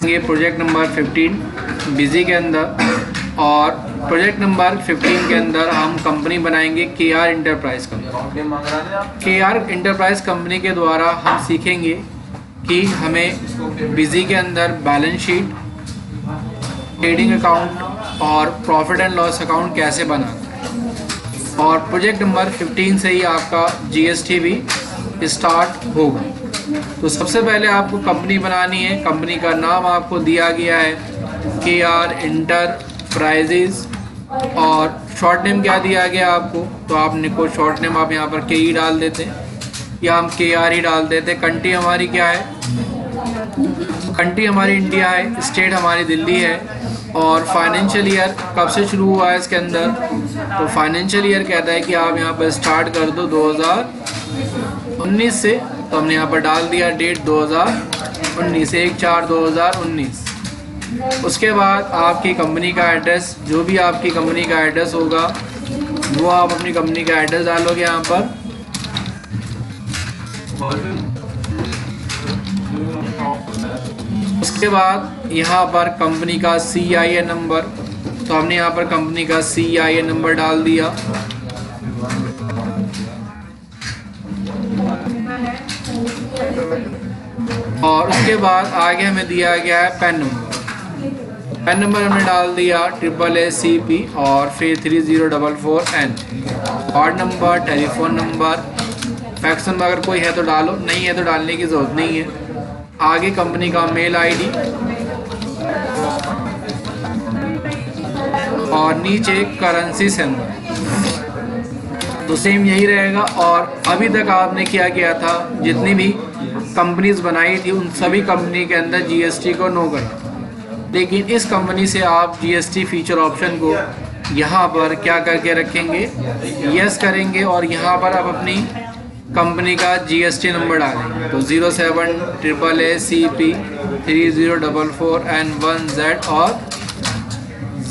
ये project number 15 busy के अंदर, और प्रोजेक्ट नंबर 15 के अंदर हम कंपनी बनाएंगे KR enterprise company. KR enterprise company के द्वारा हम सीखेंगे कि हमें बिजी के अंदर बैलेंस शीट, ट्रेडिंग अकाउंट और प्रॉफिट एंड लॉस अकाउंट कैसे बनाना है। और प्रोजेक्ट नंबर 15 से ही आपका GST भी स्टार्ट होगा। तो सबसे पहले आपको कंपनी बनानी है। कंपनी का नाम आपको दिया गया है KR इंटरप्राइजेज, और शॉर्ट नेम क्या दिया गया आपको, तो आपने को शॉर्ट नेम आप यहाँ पर KE डाल देते हैं या हम KR ही डाल देते हैं। कंट्री हमारी क्या है, कंट्री हमारी इंडिया है, स्टेट हमारी दिल्ली है, और फाइनेंशियल ईयर कब से शुरू हुआ है इसके अंदर, तो फाइनेंशियल ईयर कहता है कि आप यहाँ पर स्टार्ट कर दो 2019 से। तो हमने यहाँ पर डाल दिया डेट 2019, 1/4/2019। उसके बाद आपकी कंपनी का एड्रेस, जो भी आपकी कंपनी का एड्रेस होगा वो आप अपनी कंपनी का एड्रेस डालोगे यहाँ पर। उसके बाद यहाँ पर कंपनी का CIN नंबर, तो हमने यहाँ पर कंपनी का CIN नंबर डाल दिया। और उसके बाद आगे हमें दिया गया है पैन नंबर। पैन नंबर हमने डाल दिया AAACP और फिर 3044N। Ward number, telephone number, fax number अगर कोई है तो डालो, नहीं है तो डालने की ज़रूरत नहीं है। आगे कंपनी का मेल ID और नीचे करेंसी सिंबल, तो सेम यही रहेगा। और अभी तक आपने क्या किया था, जितनी भी कंपनीज बनाई थी उन सभी कंपनी के अंदर GST को नो करना, लेकिन इस कंपनी से आप GST फीचर ऑप्शन को यहाँ पर क्या करके रखेंगे, यस करेंगे, और यहाँ पर आप अपनी कंपनी का GST नंबर डालेंगे। तो 07AAACP 3044N1Z और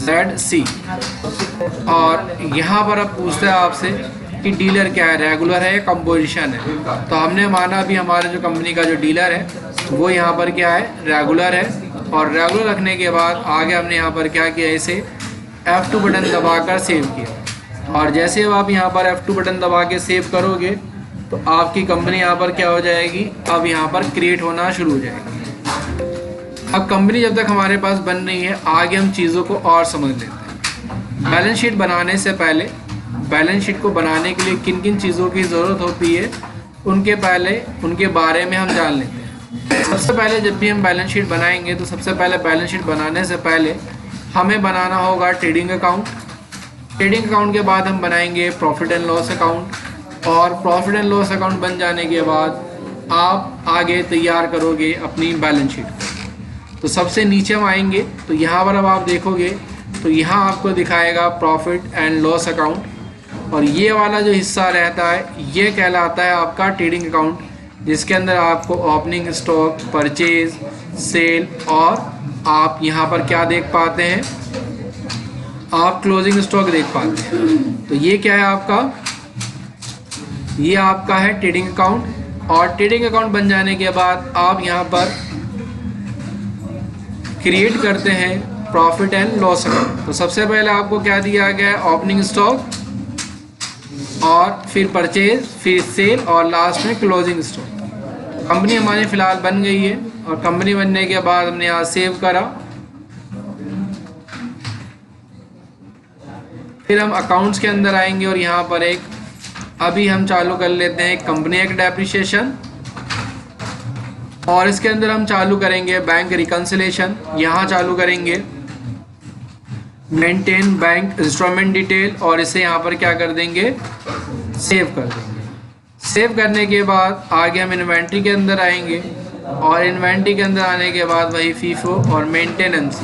ZC। और यहाँ पर अब पूछते हैं आपसे कि डीलर क्या है, रेगुलर है या कंपोजिशन है। तो हमने माना अभी हमारे जो कंपनी का जो डीलर है वो यहाँ पर क्या है, रेगुलर है। और रेगुलर रखने के बाद आगे हमने यहाँ पर क्या किया, इसे F2 बटन दबाकर सेव किया। और जैसे अब आप यहाँ पर F2 बटन दबा के सेव करोगे तो आपकी कंपनी यहाँ पर क्या हो जाएगी, अब यहाँ पर क्रिएट होना शुरू हो जाएगी। अब कंपनी जब तक हमारे पास बन रही है, आगे हम चीज़ों को और समझ लेते हैं। बैलेंस शीट बनाने से पहले, बैलेंस शीट को बनाने के लिए किन किन चीज़ों की ज़रूरत होती है उनके बारे में हम जान लेते हैं। सबसे पहले जब भी हम बैलेंस शीट बनाएंगे तो सबसे पहले बैलेंस शीट बनाने से पहले हमें बनाना होगा ट्रेडिंग अकाउंट। ट्रेडिंग अकाउंट के बाद हम बनाएंगे प्रॉफिट एंड लॉस अकाउंट, और प्रॉफिट एंड लॉस अकाउंट बन जाने के बाद आप आगे तैयार करोगे अपनी बैलेंस शीट को। तो सबसे नीचे हम आएंगे तो यहाँ पर अब आप देखोगे तो यहाँ आपको दिखाएगा प्रॉफिट एंड लॉस अकाउंट, और ये वाला जो हिस्सा रहता है ये कहलाता है आपका ट्रेडिंग अकाउंट, जिसके अंदर आपको ओपनिंग स्टॉक, परचेज, सेल, और आप यहाँ पर क्या देख पाते हैं, आप क्लोजिंग स्टॉक देख पाते हैं। तो ये क्या है आपका, ये आपका है ट्रेडिंग अकाउंट। और ट्रेडिंग अकाउंट बन जाने के बाद आप यहाँ पर क्रिएट करते हैं प्रॉफिट एंड लॉस अकाउंट। तो सबसे पहले आपको क्या दिया गया है, ओपनिंग स्टॉक, और फिर परचेज, फिर सेल, और लास्ट में क्लोजिंग स्टॉक। कंपनी हमारी फ़िलहाल बन गई है, और कंपनी बनने के बाद हमने यहाँ सेव करा। फिर हम अकाउंट्स के अंदर आएंगे और यहाँ पर एक अभी हम चालू कर लेते हैं कंपनी एक्ट डेप्रिसिएशन, और इसके अंदर हम चालू करेंगे बैंक रिकन्सिलेशन। यहाँ चालू करेंगे मेंटेन बैंक इंस्ट्रूमेंट डिटेल, और इसे यहाँ पर क्या कर देंगे, सेव कर देंगे। सेव करने के बाद आगे हम इन्वेंट्री के अंदर आएंगे, और इन्वेंट्री के अंदर आने के बाद वही फीफो और मेंटेनेंस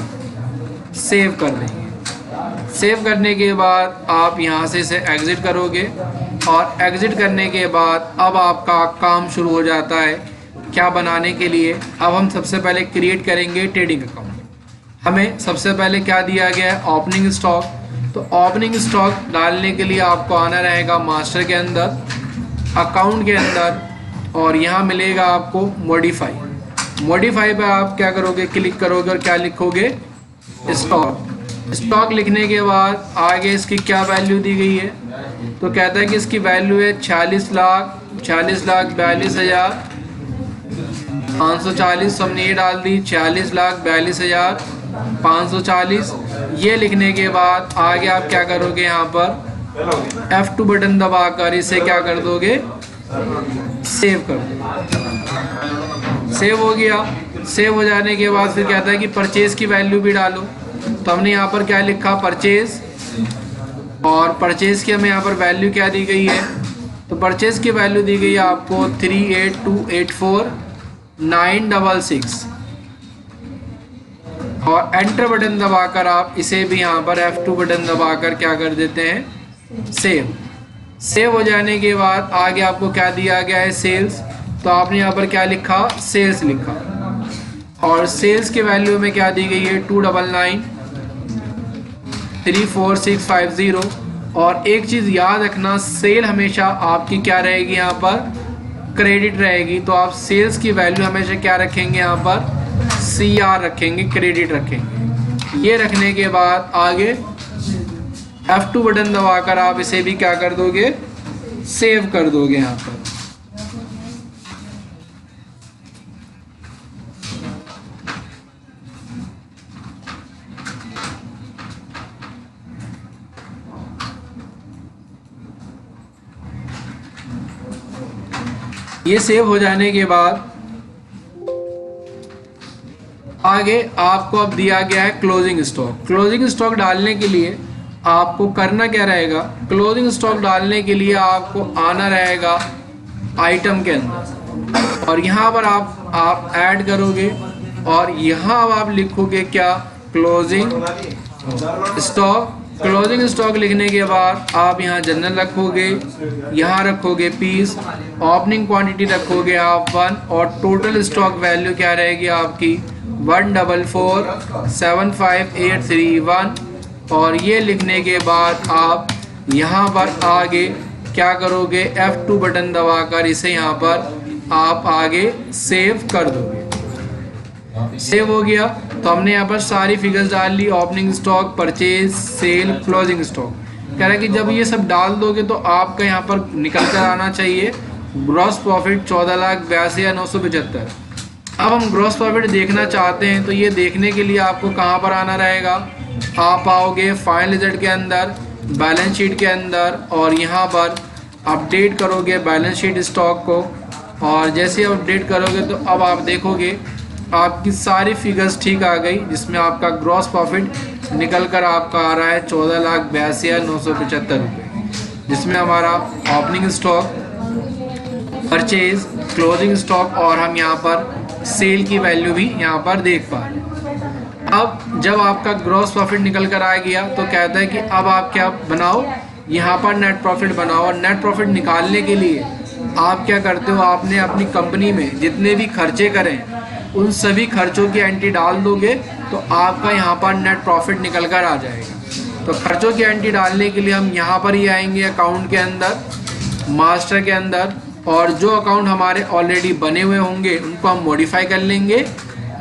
सेव कर देंगे। सेव करने के बाद आप यहाँ से इसे एग्ज़िट करोगे, और एग्ज़िट करने के बाद अब आपका काम शुरू हो जाता है क्या बनाने के लिए। अब हम सबसे पहले क्रिएट करेंगे ट्रेडिंग अकाउंट। हमें सबसे पहले क्या दिया गया है, ओपनिंग स्टॉक। तो ओपनिंग स्टॉक डालने के लिए आपको आना रहेगा मास्टर के अंदर, अकाउंट के अंदर, और यहाँ मिलेगा आपको मॉडिफाई। मॉडिफाई पे आप क्या करोगे, क्लिक करोगे और क्या लिखोगे, स्टॉक। स्टॉक लिखने के बाद आगे इसकी क्या वैल्यू दी गई है, तो कहता है कि इसकी वैल्यू है 46,42,540। हमने ये डाल दी 46,42,540। ये लिखने के बाद आगे आप क्या करोगे, यहाँ पर F2 बटन दबाकर इसे क्या कर दोगे, सेव कर दो। सेव हो गया। सेव हो जाने के बाद फिर कहता है कि परचेज की वैल्यू भी डालो। तो हमने यहाँ पर क्या लिखा, परचेज, और परचेज की हमें यहाँ पर वैल्यू क्या दी गई है, तो परचेज की वैल्यू दी गई है आपको 38284,966। और एंटर बटन दबाकर आप इसे भी यहाँ पर F2 बटन दबाकर क्या कर देते हैं, सेव। सेव हो जाने के बाद आगे आपको क्या दिया गया है, सेल्स। तो आपने यहाँ पर क्या लिखा, सेल्स लिखा, और सेल्स के वैल्यू में क्या दी गई है, 299,34650। और एक चीज़ याद रखना, सेल हमेशा आपकी क्या रहेगी, यहाँ पर क्रेडिट रहेगी। तो आप सेल्स की वैल्यू हमेशा क्या रखेंगे, यहाँ पर CR रखेंगे, क्रेडिट रखेंगे। ये रखने के बाद आगे F2 बटन दबाकर आप इसे भी क्या कर दोगे, सेव कर दोगे यहाँ पर। ये सेव हो जाने के बाद आगे आपको अब दिया गया है क्लोजिंग स्टॉक। क्लोजिंग स्टॉक डालने के लिए आपको करना क्या रहेगा, क्लोजिंग स्टॉक डालने के लिए आपको आना रहेगा आइटम के अंदर, और यहाँ पर आप ऐड करोगे, और यहाँ अब आप लिखोगे क्या, क्लोजिंग स्टॉक। क्लोजिंग स्टॉक लिखने के बाद आप यहाँ जनरल रखोगे, यहाँ रखोगे पीस, ओपनिंग क्वांटिटी रखोगे आप 1, और टोटल स्टॉक वैल्यू क्या रहेगी आपकी 144,75831। और ये लिखने के बाद आप यहाँ पर आगे क्या करोगे, F2 बटन दबाकर इसे यहाँ पर आप आगे सेव कर दोगे। सेव हो गया। तो हमने यहाँ पर सारी फिगर्स डाल ली, opening stock, purchase, sale, closing stock. कह रहा है कि जब ये सब डाल दोगे तो आपका यहाँ पर निकल कर आना चाहिए ग्रॉस प्रॉफिट 14,82,975। अब हम ग्रॉस प्रॉफिट देखना चाहते हैं, तो ये देखने के लिए आपको कहाँ पर आना रहेगा, आप आओगे फाइनल रिजल्ट के अंदर, बैलेंस शीट के अंदर, और यहाँ पर अपडेट करोगे बैलेंस शीट स्टॉक को। और जैसे अपडेट करोगे तो अब आप देखोगे आपकी सारी फिगर्स ठीक आ गई, जिसमें आपका ग्रॉस प्रॉफिट निकल कर आपका आ रहा है 14,82,975 रुपये, जिसमें हमारा opening stock, purchase, closing stock, और हम यहाँ पर सेल की वैल्यू भी यहाँ पर देख पा रहे हैं। अब जब आपका ग्रॉस प्रॉफिट निकल कर आ गया तो कहता है कि अब आप क्या बनाओ, यहाँ पर नेट प्रॉफिट बनाओ। और नेट प्रॉफिट निकालने के लिए आप क्या करते हो, आपने अपनी कंपनी में जितने भी खर्चे करें उन सभी खर्चों की एंट्री डाल दोगे तो आपका यहाँ पर नेट प्रॉफिट निकल कर आ जाएगा। तो खर्चों की एंट्री डालने के लिए हम यहाँ पर ही आएंगे अकाउंट के अंदर, मास्टर के अंदर, और जो अकाउंट हमारे ऑलरेडी बने हुए होंगे उनको हम मॉडिफाई कर लेंगे,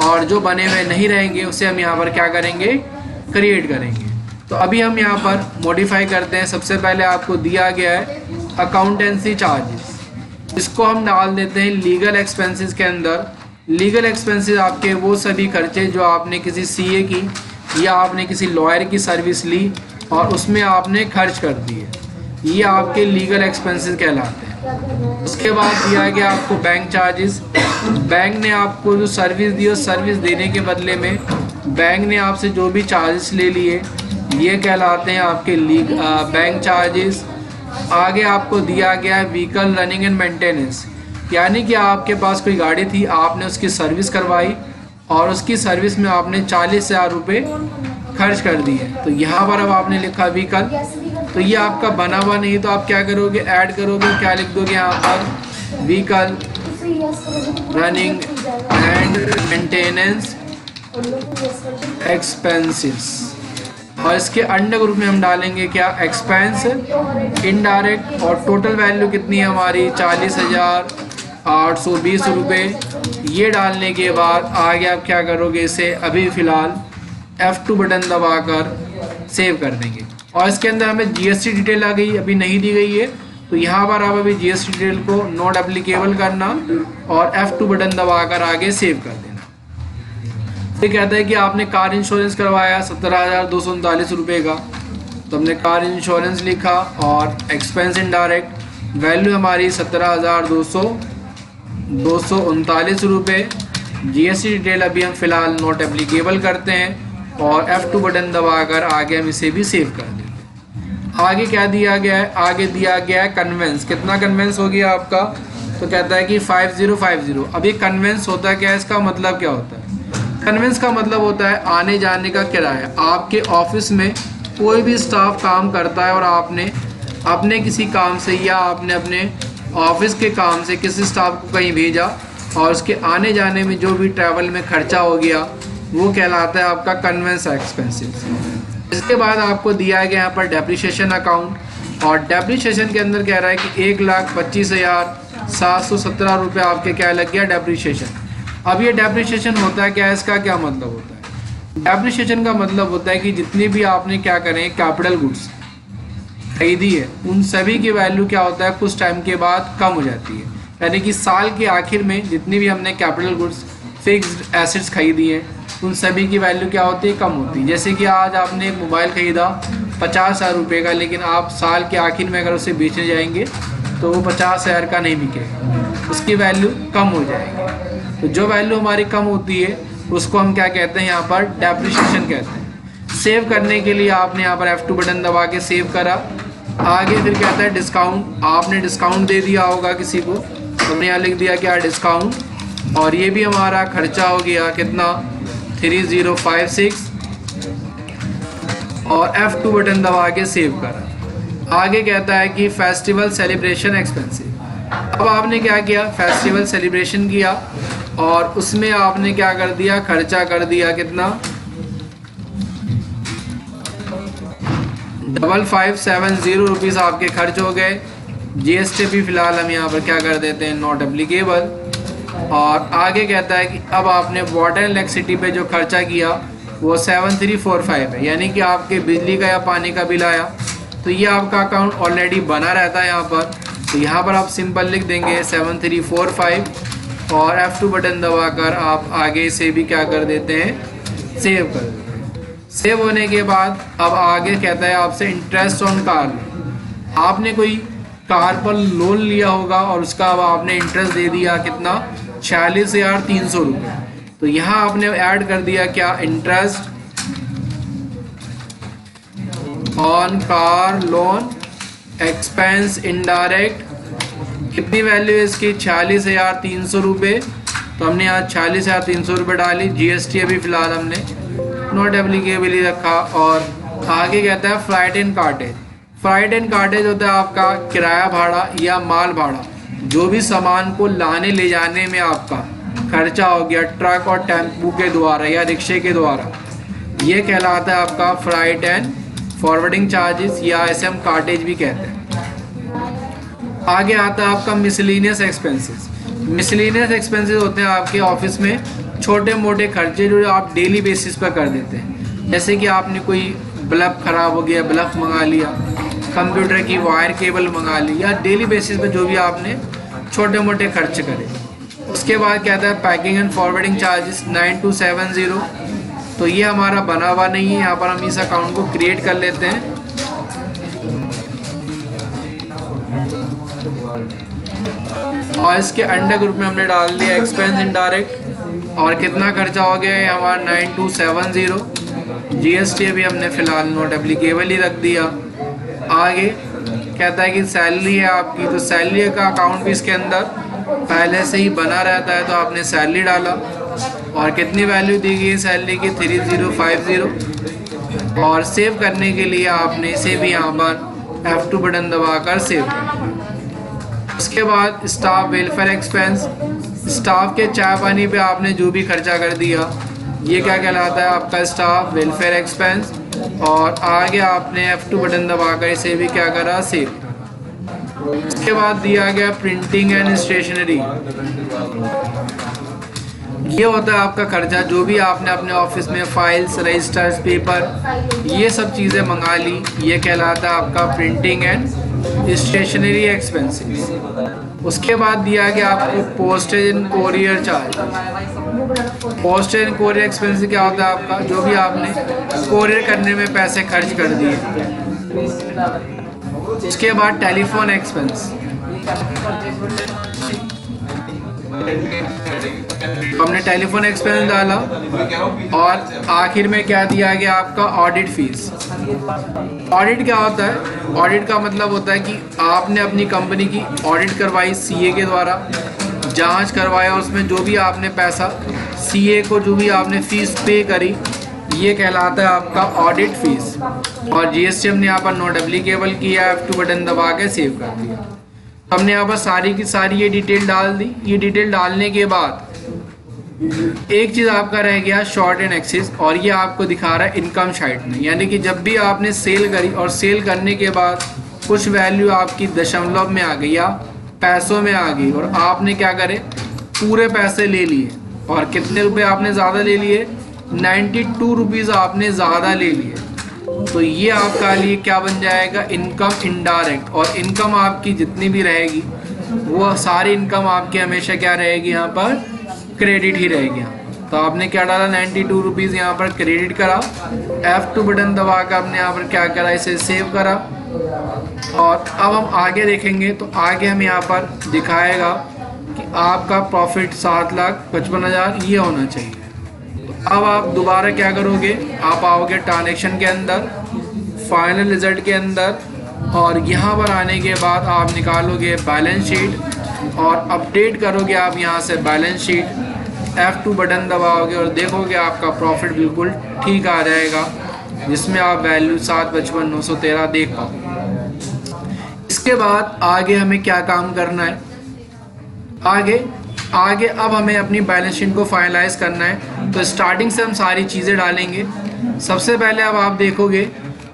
और जो बने हुए नहीं रहेंगे उसे हम यहाँ पर क्या करेंगे, क्रिएट करेंगे। तो अभी हम यहाँ पर मॉडिफाई करते हैं। सबसे पहले आपको दिया गया है अकाउंटेंसी चार्जेस, इसको हम डाल देते हैं लीगल एक्सपेंसेस के अंदर। लीगल एक्सपेंसेस आपके वो सभी खर्चे जो आपने किसी सीए की या आपने किसी लॉयर की सर्विस ली और उसमें आपने खर्च कर दिए, ये आपके लीगल एक्सपेंसेस कहलाते हैं। उसके बाद दिया गया आपको बैंक चार्जेस। बैंक ने आपको जो सर्विस दी, उस सर्विस देने के बदले में बैंक ने आपसे जो भी चार्जेस ले लिए, ये कहलाते हैं आपके बैंक चार्जेस। आगे आपको दिया गया है व्हीकल रनिंग एंड मेंटेनेंस, यानी कि आपके पास कोई गाड़ी थी, आपने उसकी सर्विस करवाई और उसकी सर्विस में आपने 40,000 रुपये खर्च कर दिए। तो यहाँ पर अब आपने लिखा व्हीकल, तो ये आपका बना हुआ नहीं, तो आप क्या करोगे, ऐड करोगे, क्या लिख दोगे यहाँ पर, vehicle running and maintenance expenses. और इसके अंडर ग्रुप में हम डालेंगे क्या, एक्सपेंस, इनडायरेक्ट, और टोटल वैल्यू कितनी है हमारी 40,820 रुपये। ये डालने के बाद आगे आप क्या करोगे, इसे अभी फ़िलहाल F2 बटन दबाकर सेव कर देंगे। और इसके अंदर हमें GST डिटेल आ गई, अभी नहीं दी गई है, तो यहाँ पर आप अभी GST डिटेल को नॉट एप्लीकेबल करना और F2 बटन दबाकर आगे सेव कर देना। ये कहता है कि आपने कार इंश्योरेंस करवाया 17,239 रुपये का, तो हमने कार इंश्योरेंस लिखा और एक्सपेंस इनडायरेक्ट वैल्यू हमारी 17,239 रुपये। GST डिटेल अभी हम फ़िलहाल नॉट एप्लीकेबल करते हैं और F2 बटन दबाकर आगे हम इसे भी सेव कर देते हैं। आगे क्या दिया गया है, आगे दिया गया है कन्वेंस। कितना कन्वेंस हो गया आपका, तो कहता है कि 5050। अब ये कन्वेंस होता है क्या है, इसका मतलब क्या होता है? कन्वेंस का मतलब होता है आने जाने का किराया। आपके ऑफिस में कोई भी स्टाफ काम करता है और आपने अपने किसी काम से या आपने अपने ऑफिस के काम से किसी स्टाफ को कहीं भेजा और उसके आने जाने में जो भी ट्रैवल में खर्चा हो गया वो कहलाता है आपका कन्वेंस एक्सपेंसेस। इसके बाद आपको दिया गया यहाँ पर डेप्रिसिएशन अकाउंट, और डेप्रिसिएशन के अंदर कह रहा है कि 1,25,717 रुपये आपके क्या लग गया, डेप्रिसिएशन। अब ये डेप्रिसिएशन होता है क्या है, इसका क्या मतलब होता है? डेप्रिसिएशन का मतलब होता है कि जितनी भी आपने क्या करें कैपिटल गुड्स खरीदी है उन सभी की वैल्यू क्या होता है, कुछ टाइम के बाद कम हो जाती है। यानी कि साल के आखिर में जितनी भी हमने कैपिटल गुड्स फिक्स्ड एसेट्स खरीदी हैं उन सभी की वैल्यू क्या होती है, कम होती है। जैसे कि आज आपने एक मोबाइल ख़रीदा 50,000 रुपये का, लेकिन आप साल के आखिर में अगर उसे बेचने जाएंगे तो वो 50,000 का नहीं बिकेगा, उसकी वैल्यू कम हो जाएगी। तो जो वैल्यू हमारी कम होती है उसको हम क्या कहते हैं, यहाँ पर डेप्रिसिएशन कहते हैं। सेव करने के लिए आपने यहाँ पर F2 बटन दबा के सेव करा। आगे फिर कहता है डिस्काउंट। आपने डिस्काउंट दे दिया होगा किसी को, तो हमने यहाँ लिख दिया क्या, डिस्काउंट। और ये भी हमारा खर्चा हो गया कितना, 3056 और F2 बटन दबा के सेव करा। आगे कहता है कि फेस्टिवल सेलिब्रेशन एक्सपेंसिव। अब आपने क्या किया, फेस्टिवल सेलिब्रेशन किया और उसमें आपने क्या कर दिया, खर्चा कर दिया कितना, 5570 रुपीज़ आपके खर्च हो गए। GST भी फ़िलहाल हम यहाँ पर क्या कर देते हैं, नॉट एप्लीकेबल। और आगे कहता है कि अब आपने वाटर एंड इलेक्ट्रिसिटी पे जो खर्चा किया वो 7345 है, यानी कि आपके बिजली का या पानी का बिल आया, तो ये आपका अकाउंट ऑलरेडी बना रहता है यहाँ पर। तो यहाँ पर आप सिंपल लिख देंगे 7345 और F2 बटन दबाकर आप आगे से भी क्या कर देते हैं, सेव कर देते हैं। सेव होने के बाद अब आगे कहता है आपसे इंटरेस्ट ऑन कार। आपने कोई कार पर लोन लिया होगा और उसका अब आपने इंटरेस्ट दे दिया कितना, 46,300 रुपये। तो यहाँ आपने ऐड कर दिया क्या, interest on car loan expense indirect. कितनी वैल्यू है इसकी, 46,300 रुपये। तो हमने यहाँ 46,300 रुपये डाली। GST अभी फ़िलहाल हमने नॉट एप्लीकेबल ही रखा। और आगे कहता है flight and cartridge. Flight and cartridge होता है आपका किराया भाड़ा या माल भाड़ा, जो भी सामान को लाने ले जाने में आपका खर्चा हो गया ट्रक और टेम्पू के द्वारा या रिक्शे के द्वारा, ये कहलाता है आपका फ्लाइट एंड फॉरवर्डिंग चार्जेस या इसे हम कार्टेज भी कहते हैं। आगे आता है आपका मिसलेनियस एक्सपेंसेस। मिसलेनियस एक्सपेंसेस होते हैं आपके ऑफिस में छोटे मोटे खर्चे जो आप डेली बेसिस पर कर देते हैं। जैसे कि आपने कोई बल्ब ख़राब हो गया, बल्ब मंगा लिया, कंप्यूटर की वायर केबल मंगा ली, या डेली बेसिस पे जो भी आपने छोटे मोटे खर्च करे। उसके बाद कहता है पैकिंग एंड फॉरवर्डिंग चार्जेस 9270। तो ये हमारा बना हुआ नहीं है, यहाँ पर हम इस अकाउंट को क्रिएट कर लेते हैं। और इसके अंडर ग्रुप में हमने डाल दिया एक्सपेंस इनडायरेक्ट और कितना खर्चा हो गया है हमारा 9270। GST अभी हमने फ़िलहाल नॉट एप्लीकेबल ही रख दिया। आगे कहता है कि सैलरी है आपकी, तो सैलरी का अकाउंट भी इसके अंदर पहले से ही बना रहता है, तो आपने सैलरी डाला और कितनी वैल्यू दी गई है सैलरी की, 3050। और सेव करने के लिए आपने इसे भी यहाँ पर F2 बटन दबाकर सेव कर। उसके बाद स्टाफ वेलफेयर एक्सपेंस। स्टाफ के चाय पानी पे आपने जो भी खर्चा कर दिया ये क्या कहलाता है आपका स्टाफ वेलफेयर एक्सपेंस। और आगे आपने F2 बटन दबाकर इसे भी क्या करा, सेव। इसके बाद दिया गया प्रिंटिंग एंड स्टेशनरी। ये होता है आपका खर्चा, जो भी आपने अपने ऑफिस में फाइल्स, रजिस्टर्स, पेपर, ये सब चीज़ें मंगा ली, ये कहलाता है आपका प्रिंटिंग एंड स्टेशनरी एक्सपेंसेस। उसके बाद दिया गया आपको postage and courier charge. Postage and courier expense क्या होता है आपका, जो भी आपने कोरियर करने में पैसे खर्च कर दिए। उसके बाद टेलीफोन एक्सपेंस, हमने टेलीफोन एक्सपेंस डाला। और आखिर में क्या दिया गया आपका, ऑडिट फीस। ऑडिट क्या होता है, ऑडिट का मतलब होता है कि आपने अपनी कंपनी की ऑडिट करवाई सीए के द्वारा, जांच करवाया, उसमें जो भी आपने पैसा सीए को जो भी आपने फीस पे करी, ये कहलाता है आपका ऑडिट फीस। और जीएसटी हमने यहाँ पर नॉट एप्लीकेबल किया, F2 बटन दबा के सेव कर दिया। हमने यहाँ पर सारी की सारी ये डिटेल डाल दी। ये डिटेल डालने के बाद एक चीज़ आपका रह गया शॉर्ट एंड एक्सेस, और ये आपको दिखा रहा है इनकम साइड में, यानी कि जब भी आपने सेल करी और सेल करने के बाद कुछ वैल्यू आपकी दशमलव में आ गई या पैसों में आ गई और आपने क्या करे, पूरे पैसे ले लिए। और कितने रुपए आपने ज़्यादा ले लिए, 92 रुपीज़ आपने ज़्यादा ले लिए, तो ये आपका लिए क्या बन जाएगा, इनकम इनडायरेक्ट। और इनकम आपकी जितनी भी रहेगी वो सारी इनकम आपकी हमेशा क्या रहेगी, यहाँ पर क्रेडिट ही रहेगी। तो आपने क्या डाला, 92 रुपीज़ यहाँ पर क्रेडिट करा, F2 बटन दबा कर आपने यहाँ पर क्या करा, इसे सेव करा। और अब हम आगे देखेंगे तो आगे हम यहाँ पर दिखाएगा कि आपका प्रॉफिट 7,55,000 ये होना चाहिए। तो अब आप दोबारा क्या करोगे, आप आओगे ट्रांजेक्शन के अंदर, फाइनल रिजल्ट के अंदर, और यहाँ पर आने के बाद आप निकालोगे बैलेंस शीट और अपडेट करोगे आप यहाँ से बैलेंस शीट, F2 बटन दबाओगे और देखोगे आपका प्रॉफिट बिल्कुल ठीक आ जाएगा, जिसमें आप वैल्यू 7,55,913 देख पाओगे। इसके बाद आगे हमें क्या काम करना है, आगे अब हमें अपनी बैलेंस शीट को फाइनलाइज करना है। तो स्टार्टिंग से हम सारी चीज़ें डालेंगे। सबसे पहले अब आप देखोगे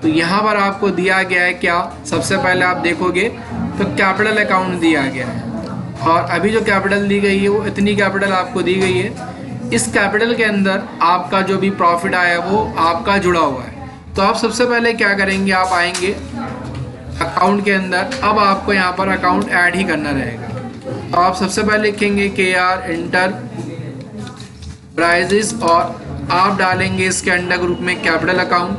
तो यहाँ पर आपको दिया गया है क्या, सबसे पहले आप देखोगे तो कैपिटल अकाउंट दिया गया है, और अभी जो कैपिटल दी गई है वो इतनी कैपिटल आपको दी गई है। इस कैपिटल के अंदर आपका जो भी प्रॉफिट आया वो आपका जुड़ा हुआ है। तो आप सबसे पहले क्या करेंगे, आप आएंगे अकाउंट के अंदर। अब आपको यहाँ पर अकाउंट ऐड ही करना रहेगा। तो आप सबसे पहले लिखेंगे KR इंटर प्राइजेस, और आप डालेंगे इसके अंडर ग्रुप में कैपिटल अकाउंट।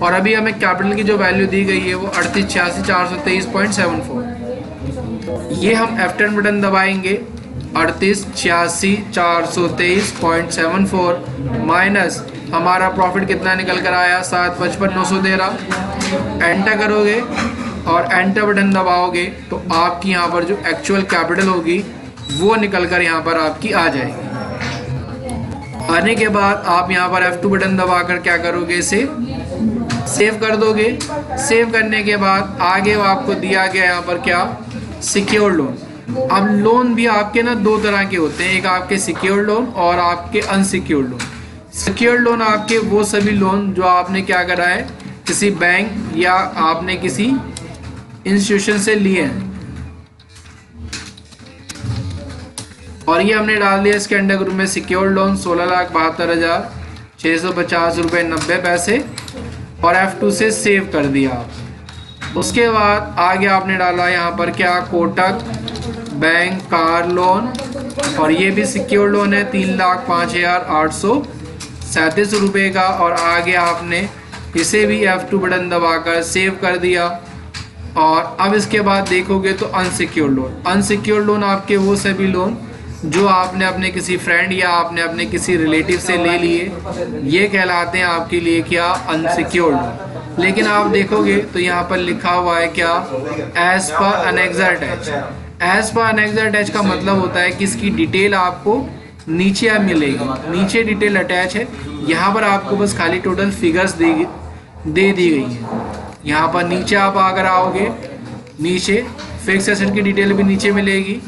और अभी हमें कैपिटल की जो वैल्यू दी गई है वो 3886,423.74। ये हम F10 बटन दबाएंगे, 3886,423.74 माइनस हमारा प्रॉफिट कितना निकल कर आया, 7,55,913। एंटर करोगे और एंटर बटन दबाओगे तो आपकी यहाँ पर जो एक्चुअल कैपिटल होगी वो निकल कर यहाँ पर आपकी आ जाएगी। आने के बाद आप यहाँ पर F2 बटन दबाकर क्या करोगे, इसे सेव कर दोगे। सेव करने के बाद आगे आपको दिया गया यहाँ पर क्या, सिक्योर्ड लोन। अब लोन भी आपके ना दो तरह के होते हैं, एक आपके सिक्योर्ड लोन और आपके अनसिक्योर्ड लोन। सिक्योर्ड लोन आपके वो सभी लोन जो आपने क्या करा है, किसी बैंक या आपने किसी इंस्टीट्यूशन से लिए हैं, और ये हमने डाल दिया इसके अंडर ग्रुप में सिक्योर्ड लोन 16,72,650 रुपये 90 पैसे, और F2 से सेव कर दिया आप। उसके बाद आगे आपने डाला यहाँ पर क्या, कोटक बैंक कार लोन, और ये भी सिक्योर्ड लोन है 3,05,837 रुपये का, और आगे आपने इसे भी F2 बटन दबाकर सेव कर दिया। और अब इसके बाद देखोगे तो अनसिक्योर्ड लोन। अनसिक्योर्ड लोन आपके वो सभी लोन जो आपने अपने किसी फ्रेंड या आपने अपने किसी रिलेटिव से ले लिए, ये कहलाते हैं आपके लिए क्या, अनसिक्योर्ड लोन। लेकिन आप देखोगे तो यहाँ पर लिखा हुआ है क्या, as per annexure attach. As per annexure attach का मतलब होता है कि इसकी डिटेल आपको नीचे अब मिलेगी, नीचे डिटेल अटैच है। यहाँ पर आपको बस खाली टोटल फिगर्स दे दी गई है। यहाँ पर नीचे आप अगर आओगे, नीचे फिक्स एसेट की डिटेल भी नीचे मिलेगी।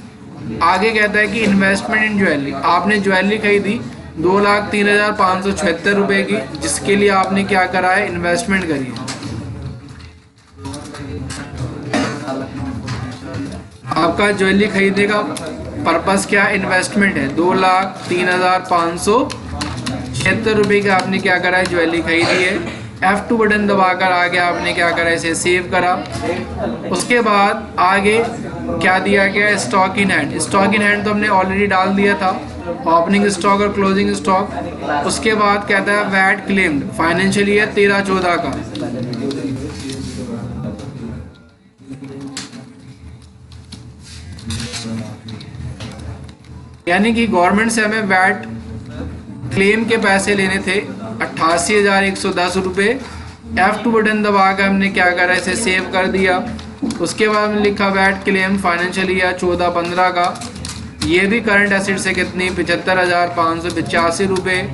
आगे कहता है कि इन्वेस्टमेंट इन ज्वेलरी, आपने ज्वेलरी खरीदी 2,03,576 रुपये की, जिसके लिए आपने क्या करा है, इन्वेस्टमेंट करी है। आपका ज्वेलरी खरीदने का पर्पस क्या, इन्वेस्टमेंट है। 2,03,576 रुपये का आपने क्या करा है, ज्वेलरी खरीदी है। F2 बटन दबाकर आगे आपने क्या करा, इसे सेव करा। उसके बाद आगे क्या दिया गया, stock in hand. Stock in hand तो हमने ऑलरेडी डाल दिया था, ओपनिंग स्टॉक और क्लोजिंग स्टॉक। उसके बाद कहता है वैट क्लेम्ड फाइनेंशियल ईयर 13-14 का। यानी कि गवर्नमेंट से हमें वैट क्लेम के पैसे लेने थे 88,110 रुपये। F2 बटन दबा कर हमने क्या करा, इसे सेव कर दिया। उसके बाद हमने लिखा वैट क्लेम फाइनेंशियल ईयर 14-15 का। ये भी करंट एसेट से कितनी, 75,585 रुपये।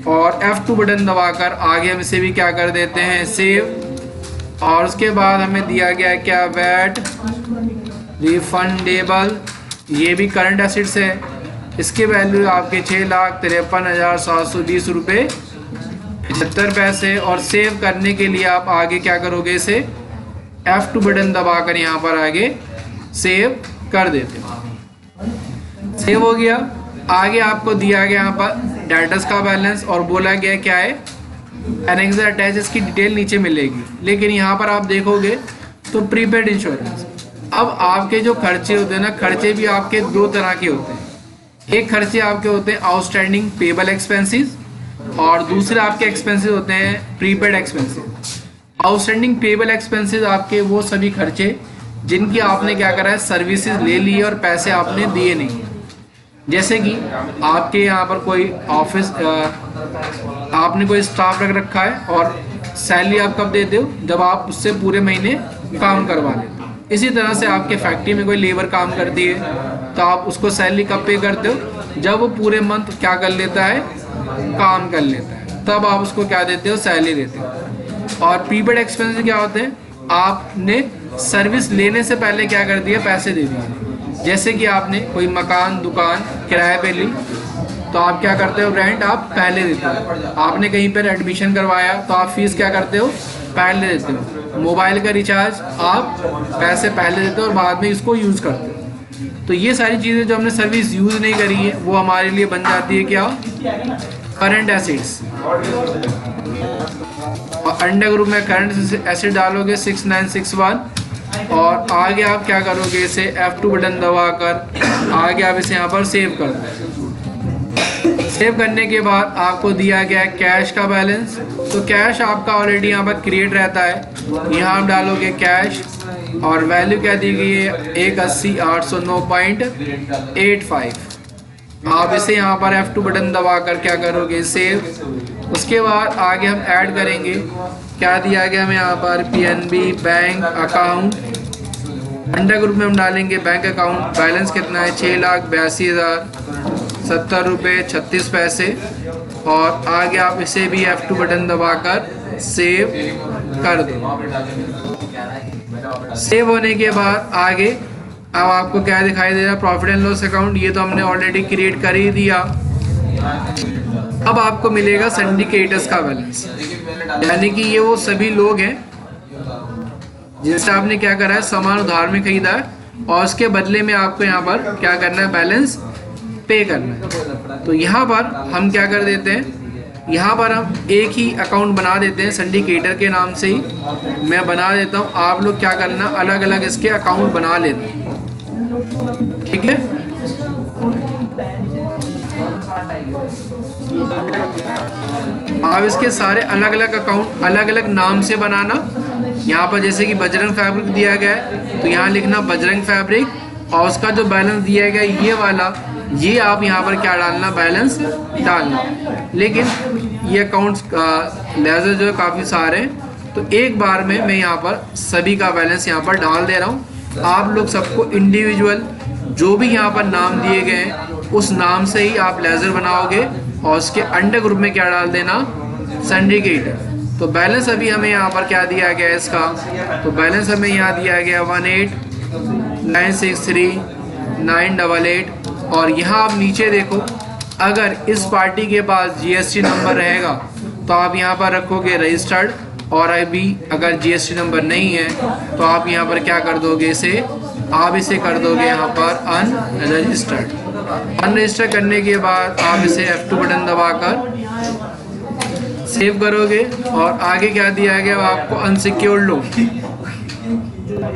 और F2 बटन दबाकर आगे हम इसे भी क्या कर देते हैं, सेव। और उसके बाद हमें दिया गया है क्या, वैट रिफंडेबल, ये भी करंट एसेट्स है। इसकी वैल्यू आपके 6,53,720 रुपये 75 पैसे। और सेव करने के लिए आप आगे क्या करोगे, इसे F2 बटन दबाकर यहाँ पर आगे सेव कर देते हो। सेव हो गया। आगे आपको दिया गया यहाँ पर डेटर्स का बैलेंस और बोला गया क्या है, एनेक्स अटैच, इसकी डिटेल नीचे मिलेगी। लेकिन यहाँ पर आप देखोगे तो प्रीपेड इंश्योरेंस। अब आपके जो खर्चे होते हैं ना, खर्चे भी आपके दो तरह के होते हैं। एक खर्चे आपके होते हैं आउटस्टैंडिंग पेबल एक्सपेंसेस और दूसरे आपके एक्सपेंसेस होते हैं prepaid expenses. Outstanding payable expenses आपके वो सभी खर्चे जिनकी आपने क्या करा है, सर्विसेज ले ली है और पैसे आपने दिए नहीं। जैसे कि आपके यहाँ पर कोई ऑफिस, आपने कोई स्टाफ रख रखा है और सैलरी आप कब देते हो, जब आप उससे पूरे महीने काम करवा लेते हो। इसी तरह से आपके फैक्ट्री में कोई लेबर काम करती है तो आप उसको सैलरी कब पे करते हो, जब वो पूरे मंथ क्या कर लेता है, काम कर लेता है, तब आप उसको क्या देते हो, सैलरी देते हो। और प्रीपेड एक्सपेंसेस क्या होते हैं, आपने सर्विस लेने से पहले क्या कर दिया, पैसे दे दिए। जैसे कि आपने कोई मकान दुकान किराए पे ली तो आप क्या करते हो, रेंट आप पहले देते हो। आपने कहीं पर एडमिशन करवाया तो आप फीस क्या करते हो, पहले देते हो। मोबाइल का रिचार्ज आप पैसे पहले देते हो और बाद में इसको यूज़ करते हो। तो ये सारी चीज़ें जो हमने सर्विस यूज़ नहीं करी है वो हमारे लिए बन जाती है क्या, करंट एसेट्स। और अंडर ग्रुप में करंट एसेट डालोगे 6961 और आगे आप क्या करोगे, इसे F2 बटन दबाकर आगे आप इसे यहाँ पर सेव कर दो। सेव करने के बाद आपको दिया गया है कैश का बैलेंस। तो कैश आपका ऑलरेडी यहाँ पर क्रिएट रहता है। यहाँ आप डालोगे कैश और वैल्यू क्या दी गई है, 180,809.85। आप इसे यहाँ पर F2 बटन दबाकर क्या करोगे, सेव। उसके बाद आगे हम ऐड करेंगे, क्या दिया गया हमें यहाँ पर, PNB bank account. Under group में हम डालेंगे बैंक अकाउंट। बैलेंस कितना है, 6,82,070 रुपये 36 पैसे। और आगे आप इसे भी F2 बटन दबाकर सेव कर दो। सेव होने के बाद आगे अब आपको क्या दिखाई दे रहा है, प्रॉफिट एंड लॉस अकाउंट। ये तो हमने ऑलरेडी क्रिएट कर ही दिया। अब आपको मिलेगा सिंडिकेटर्स का बैलेंस, यानी कि ये वो सभी लोग हैं जिनसे आपने क्या करा है, सामान उधार में खरीदा है और उसके बदले में आपको यहाँ पर क्या करना है, बैलेंस पे करना है। तो यहाँ पर हम क्या कर देते हैं, यहाँ पर हम एक ही अकाउंट बना देते हैं, सिंडिकेटर के नाम से ही मैं बना देता हूँ। आप लोग क्या करना, अलग अलग इसके अकाउंट बना लेते हैं, ठीक है। आप इसके सारे अलग अलग अकाउंट अलग अलग नाम से बनाना। यहाँ पर जैसे कि बजरंग फैब्रिक दिया गया है तो यहाँ लिखना बजरंग फैब्रिक, और उसका जो बैलेंस दिया गया ये वाला, ये आप यहाँ पर क्या डालना, बैलेंस डालना। लेकिन ये अकाउंट्स लेजर जो है काफ़ी सारे हैं, तो एक बार में मैं यहाँ पर सभी का बैलेंस यहाँ पर डाल दे रहा हूँ। आप लोग सबको इंडिविजुअल जो भी यहाँ पर नाम दिए गए हैं उस नाम से ही आप लेजर बनाओगे और उसके अंडर ग्रुप में क्या डाल देना, सिंडिकेटर। तो बैलेंस अभी हमें यहाँ पर क्या दिया गया है इसका, तो बैलेंस हमें यहाँ दिया गया 18,963,988। और यहाँ आप नीचे देखो, अगर इस पार्टी के पास GST नंबर रहेगा तो आप यहाँ पर रखोगे रजिस्टर्ड, और अभी अगर GST नंबर नहीं है तो आप यहाँ पर क्या कर दोगे, इसे आप इसे कर दोगे यहाँ पर अनरजिस्टर्ड। अनरजिस्टर करने के बाद आप इसे F2 बटन दबाकर सेव करोगे। और आगे क्या दिया गया आपको, अनसिक्योर्ड लोन।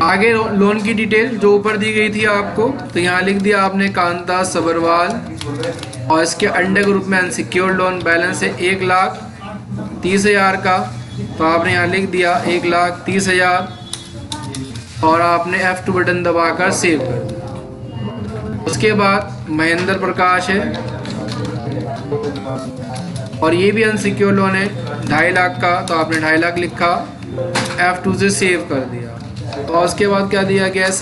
आगे लोन की डिटेल जो ऊपर दी गई थी आपको, तो यहाँ लिख दिया आपने कांता सबरवाल, और इसके अंडर ग्रुप में अनसिक्योर्ड लोन बैलेंस है 1,30,000 का, तो आपने यहाँ लिख दिया 1,30,000 और आपने F2 बटन दबाकर सेव कर दिया। उसके बाद महेंद्र प्रकाश है और ये भी अनसिक्योर्ड लोन है 2.5 लाख का, तो आपने 2.5 लाख लिखा, F2 से सेव कर दिया। और उसके बाद क्या दिया गया है,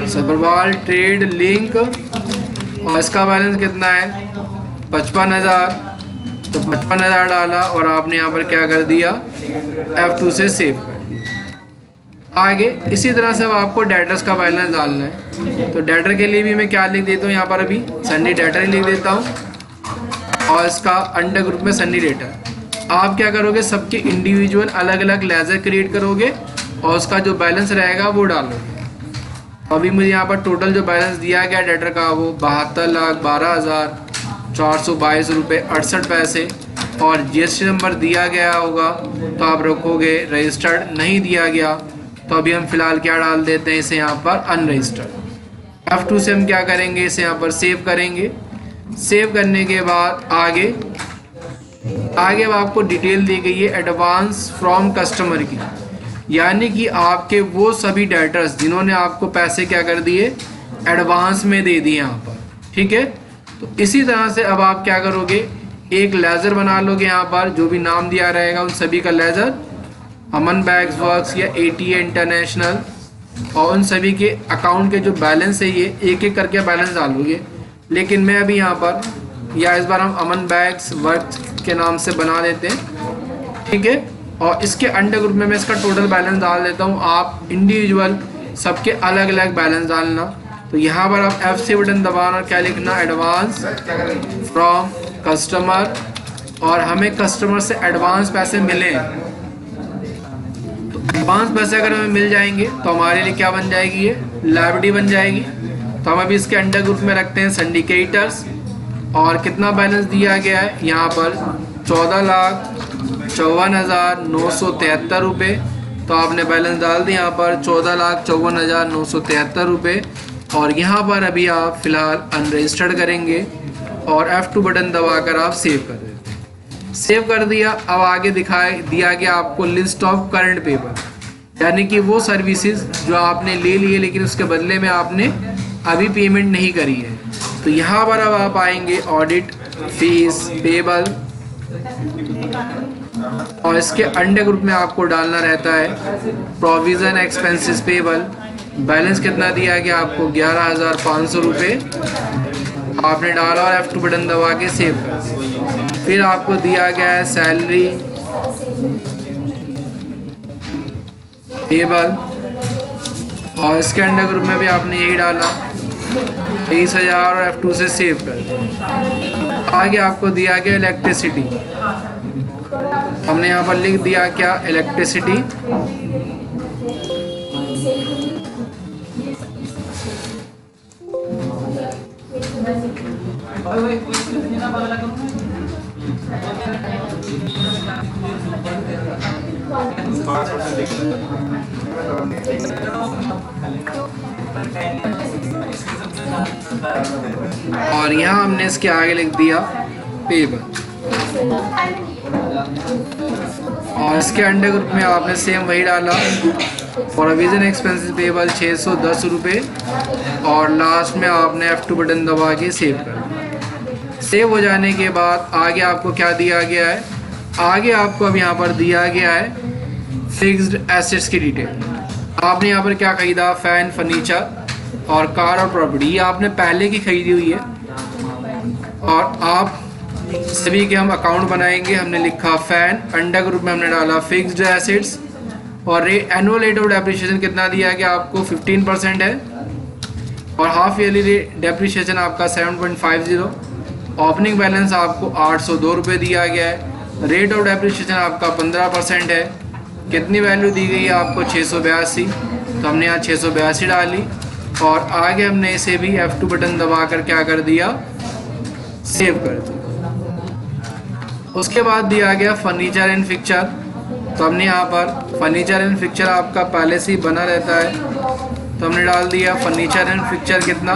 सबरवाल ट्रेड लिंक, और इसका बैलेंस कितना है 55,000, तो 55,000 डाला और आपने यहाँ पर क्या कर दिया, F2 से सेव कर दिया। आगे इसी तरह से अब आपको डेटर्स का बैलेंस डालना है, तो डेटर के लिए भी मैं क्या लिख देता हूँ यहाँ पर, अभी सन्नी डेटर ही लिख देता हूँ, और इसका अंडर ग्रुप में सन्नी डेटर। आप क्या करोगे, सबके इंडिविजुअल अलग अलग लेजर क्रिएट करोगे और उसका जो बैलेंस रहेगा वो डालोगे। अभी मुझे यहाँ पर टोटल जो बैलेंस दिया गया डेटर का वो 72,12,422 रुपये 68 पैसे, और GST नंबर दिया गया होगा तो आप रखोगे, रजिस्टर्ड नहीं दिया गया तो अभी हम फिलहाल क्या डाल देते हैं, इसे यहाँ पर अनरजिस्टर्ड। F2 से हम क्या करेंगे, इसे यहाँ पर सेव करेंगे। सेव करने के बाद आगे अब आपको डिटेल दी गई है एडवांस फ्रॉम कस्टमर की, यानी कि आपके वो सभी डेटर्स जिन्होंने आपको पैसे क्या कर दिए, एडवांस में दे दिए यहाँ पर, ठीक है। तो इसी तरह से अब आप क्या करोगे, एक लेजर बना लोगे यहाँ पर, जो भी नाम दिया रहेगा उन सभी का लेजर, अमन बैग्स वर्क्स या ATA इंटरनेशनल, और उन सभी के अकाउंट के जो बैलेंस है ये एक एक करके बैलेंस डालोगे। लेकिन मैं अभी यहाँ पर, या इस बार हम अमन बैग्स वर्क्स के नाम से बना देते हैं, ठीक है। और इसके अंडर ग्रुप में मैं इसका टोटल बैलेंस डाल देता हूँ, आप इंडिविजुअल सबके अलग अलग बैलेंस डालना। तो यहाँ पर आप F6 बटन दबाना, क्या लिखना, एडवांस फ्रॉम कस्टमर, और हमें कस्टमर से एडवांस पैसे मिले, तो एडवांस पैसे अगर हमें मिल जाएंगे तो हमारे लिए क्या बन जाएगी, ये लायबिलिटी बन जाएगी। तो हम अभी इसके अंडर ग्रुप में रखते हैं सिंडिकेटर्स, और कितना बैलेंस दिया गया है यहाँ पर 14,54,973 रुपये, तो आपने बैलेंस डाल दिया यहाँ पर 14,54,973 रुपये। और यहाँ पर अभी आप फिलहाल अनरजिस्टर्ड करेंगे और F2 बटन दबाकर आप सेव कर देते हैं। सेव कर दिया। अब आगे दिया गया आपको लिस्ट ऑफ करंट पेपर, यानी कि वो सर्विसेज जो आपने ले लिए लेकिन उसके बदले में आपने अभी पेमेंट नहीं करी है। तो यहाँ पर अब आप आएंगे ऑडिट फीस पेबल, और इसके अंडर ग्रुप में आपको डालना रहता है प्रोविज़न एक्सपेंसेस पेबल। बैलेंस कितना दिया गया आपको 11,500 रुपये आपने डाला और F2 बटन दबा के सेव कर। फिर आपको दिया गया है सैलरी पेबल, और इसके अंडर ग्रुप में भी आपने यही डाला 23,000 और F2 से सेव कर। आगे आपको दिया गया इलेक्ट्रिसिटी, हमने यहाँ पर लिख दिया क्या, इलेक्ट्रिसिटी। और यहाँ हमने इसके आगे लिख दिया पेबल, और इसके अंडर ग्रुप में आपने सेम वही डाला प्रोविजन एक्सपेंसेस पेबल 610 रुपये, और लास्ट में आपने F2 बटन दबा के सेव कर दिया। सेव हो जाने के बाद आगे आपको क्या दिया गया है, आगे आपको अब यहाँ पर दिया गया है फिक्स्ड एसेट्स की डिटेल। आपने यहाँ पर क्या खरीदा, फैन, फर्नीचर और कार और प्रॉपर्टी, ये आपने पहले की खरीदी हुई है। और आप सभी के हम अकाउंट बनाएंगे। हमने लिखा फैन, अंडर ग्रुप में हमने डाला फिक्स्ड एसेट्स, और एनुअल रेट ऑफ डेप्रिसिएशन कितना दिया गया आपको 15% है, और हाफ ईयरली डेप्रिसिएशन आपका 7.50। ओपनिंग बैलेंस आपको 802 रुपये दिया गया है। रेट ऑफ डेप्रिसिएशन आपका 15% है, कितनी वैल्यू दी गई है आपको 682, तो हमने यहाँ 682 डाली और आगे हमने इसे भी F2 बटन दबाकर क्या कर दिया, सेव कर दिया। उसके बाद दिया गया फर्नीचर एंड फिक्चर, तो हमने यहाँ पर फर्नीचर एंड फिक्चर आपका पहले से ही बना रहता है, तो हमने डाल दिया फर्नीचर एंड फिक्चर कितना,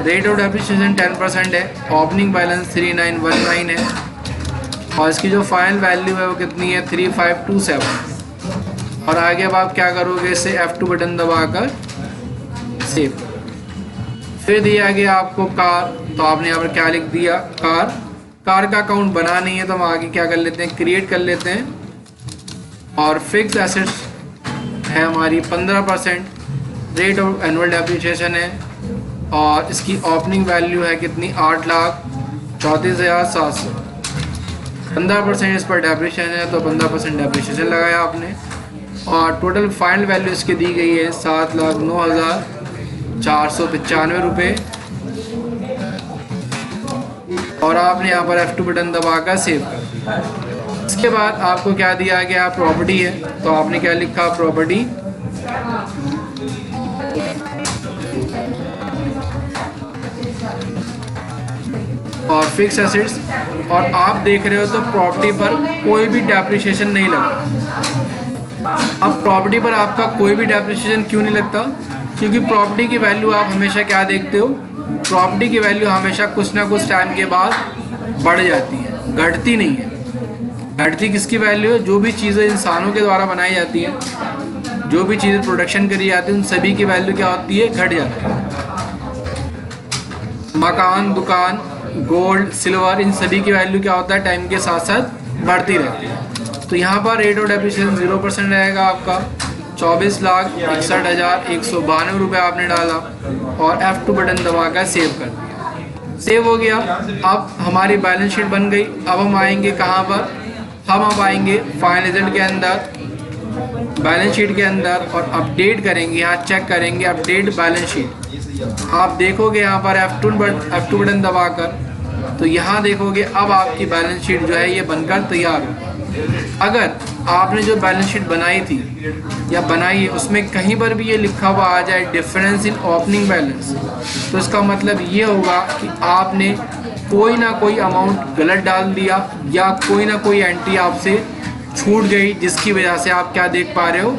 रेट ऑफ डेप्रिसिएशन 10% है, ओपनिंग बैलेंस 3919 है और इसकी जो फाइनल वैल्यू है वो कितनी है 3527। और आगे अब आप क्या करोगे, इसे F2 बटन दबाकर सेव। फिर दिया गया आपको कार, तो आपने यहाँ पर क्या लिख दिया, कार का अकाउंट बना नहीं है, तो हम आगे क्या कर लेते हैं, क्रिएट कर लेते हैं। और फिक्स एसेट्स है हमारी 15%, रेट ऑफ एनुअल डेप्रिसिएशन है और इसकी ओपनिंग वैल्यू है कितनी 8,34,700। 15% इस पर डेप्रिसिएशन है, तो 15% डेप्रिसिएशन लगाया आपने और टोटल फाइनल वैल्यू इसकी दी गई है 7,09,495 रुपये। और आपने यहाँ पर F2 बटन दबाकर सेव कर दिया। इसके बाद आपको क्या दिया गया, प्रॉपर्टी है, तो आपने क्या लिखा, प्रॉपर्टी और फिक्स एसेट्स। और आप देख रहे हो तो प्रॉपर्टी पर कोई भी डेप्रिसिएशन नहीं लगा। अब प्रॉपर्टी पर आपका कोई भी डेप्रिसिएशन क्यों नहीं लगता, क्योंकि प्रॉपर्टी की वैल्यू आप हमेशा क्या देखते हो, प्रॉपर्टी की वैल्यू हमेशा कुछ ना कुछ टाइम के बाद बढ़ जाती है, घटती नहीं है। घटती किसकी वैल्यू है, जो भी चीज़ें इंसानों के द्वारा बनाई जाती हैं, जो भी चीज़ें प्रोडक्शन करी जाती है, उन सभी की वैल्यू क्या होती है, घट जाती है। मकान, दुकान, गोल्ड, सिल्वर, इन सभी की वैल्यू क्या होता है, टाइम के साथ साथ बढ़ती रहती है। तो यहाँ पर रेट ऑफ डेप्रिसिएशन 0% रहेगा आपका, 24,61,192 रुपये आपने डाला और F2 बटन दबाकर सेव कर दिया। सेव हो गया। अब हमारी बैलेंस शीट बन गई। अब हम आएंगे कहाँ पर, हम अब आएंगे फाइनल रिजल्ट के अंदर, बैलेंस शीट के अंदर और अपडेट करेंगे। यहाँ चेक करेंगे अपडेट बैलेंस शीट। आप देखोगे यहाँ पर F2 बटन दबाकर, तो यहाँ देखोगे अब आपकी बैलेंस शीट जो है ये बनकर तैयार हो। अगर आपने जो बैलेंस शीट बनाई थी या बनाई है उसमें कहीं पर भी ये लिखा हुआ आ जाए डिफरेंस इन ओपनिंग बैलेंस, तो इसका मतलब ये होगा कि आपने कोई ना कोई अमाउंट गलत डाल दिया या कोई ना कोई एंट्री आपसे छूट गई, जिसकी वजह से आप क्या देख पा रहे हो,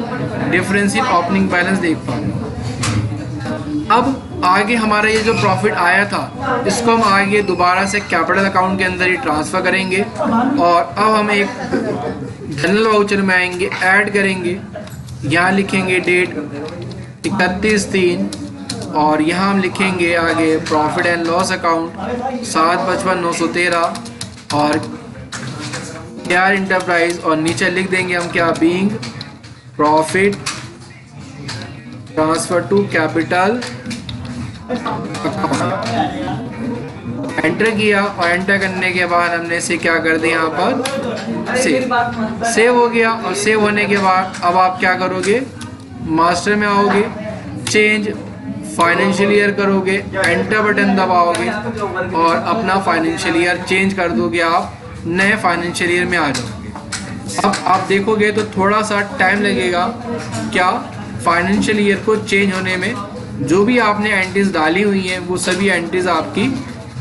डिफरेंस इन ओपनिंग बैलेंस देख पा रहे हो। अब आगे हमारा ये जो प्रॉफिट आया था, इसको हम आगे दोबारा से कैपिटल अकाउंट के अंदर ही ट्रांसफ़र करेंगे और अब हम एक जनरल वाउचर में आएंगे, ऐड करेंगे। यहाँ लिखेंगे डेट 31/3 और यहाँ हम लिखेंगे आगे प्रॉफिट एंड लॉस अकाउंट 755,913 और KR इंटरप्राइज और नीचे लिख देंगे हम क्या, being profit transfer to capital. Enter किया और एंटर करने के बाद हमने इसे क्या कर दिया, यहाँ पर सेव हो गया। और सेव होने के बाद अब आप क्या करोगे, मास्टर में आओगे, चेंज फाइनेंशियल ईयर करोगे, एंटर बटन दबाओगे और अपना फाइनेंशियल ईयर चेंज कर दोगे, आप नए फाइनेंशियल ईयर में आ जाओगे। अब आप देखोगे तो थोड़ा सा टाइम लगेगा क्या, फाइनेंशियल ईयर को चेंज होने में। जो भी आपने एंट्रीज डाली हुई हैं वो सभी एंट्रीज आपकी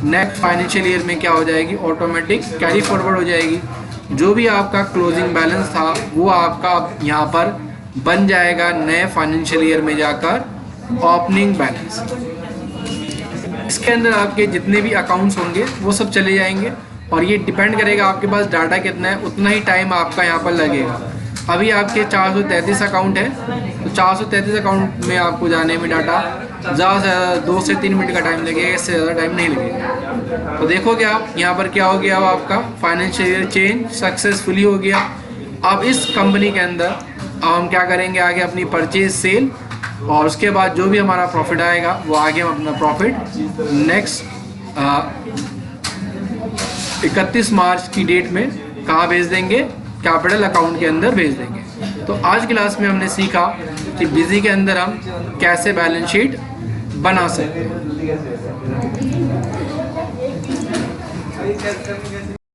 नेक्स्ट फाइनेंशियल ईयर में क्या हो जाएगी, ऑटोमेटिक कैरी फॉरवर्ड हो जाएगी। जो भी आपका क्लोजिंग बैलेंस था वो आपका यहाँ पर बन जाएगा नए फाइनेंशियल ईयर में जाकर ओपनिंग बैलेंस। इसके अंदर आपके जितने भी अकाउंट्स होंगे वो सब चले जाएंगे और ये डिपेंड करेगा आपके पास डाटा कितना है, उतना ही टाइम आपका यहाँ पर लगेगा। अभी आपके 433 अकाउंट है, तो 433 अकाउंट में आपको जाने में डाटा ज़्यादा से ज़्यादा 2 से 3 मिनट का टाइम लगेगा, इससे ज़्यादा टाइम नहीं लगेगा। तो देखोगे आप यहाँ पर क्या हो गया, अब आपका फाइनेंशियल ईयर चेंज सक्सेसफुली हो गया। अब इस कंपनी के अंदर अब हम क्या करेंगे, आगे अपनी परचेज सेल और उसके बाद जो भी हमारा प्रॉफिट आएगा वो आगे हम अपना प्रॉफिट नेक्स्ट 31 मार्च की डेट में कहाँ भेज देंगे, कैपिटल अकाउंट के अंदर भेज देंगे। तो आज क्लास में हमने सीखा कि बिजी के अंदर हम कैसे बैलेंस शीट बना सकते हैं।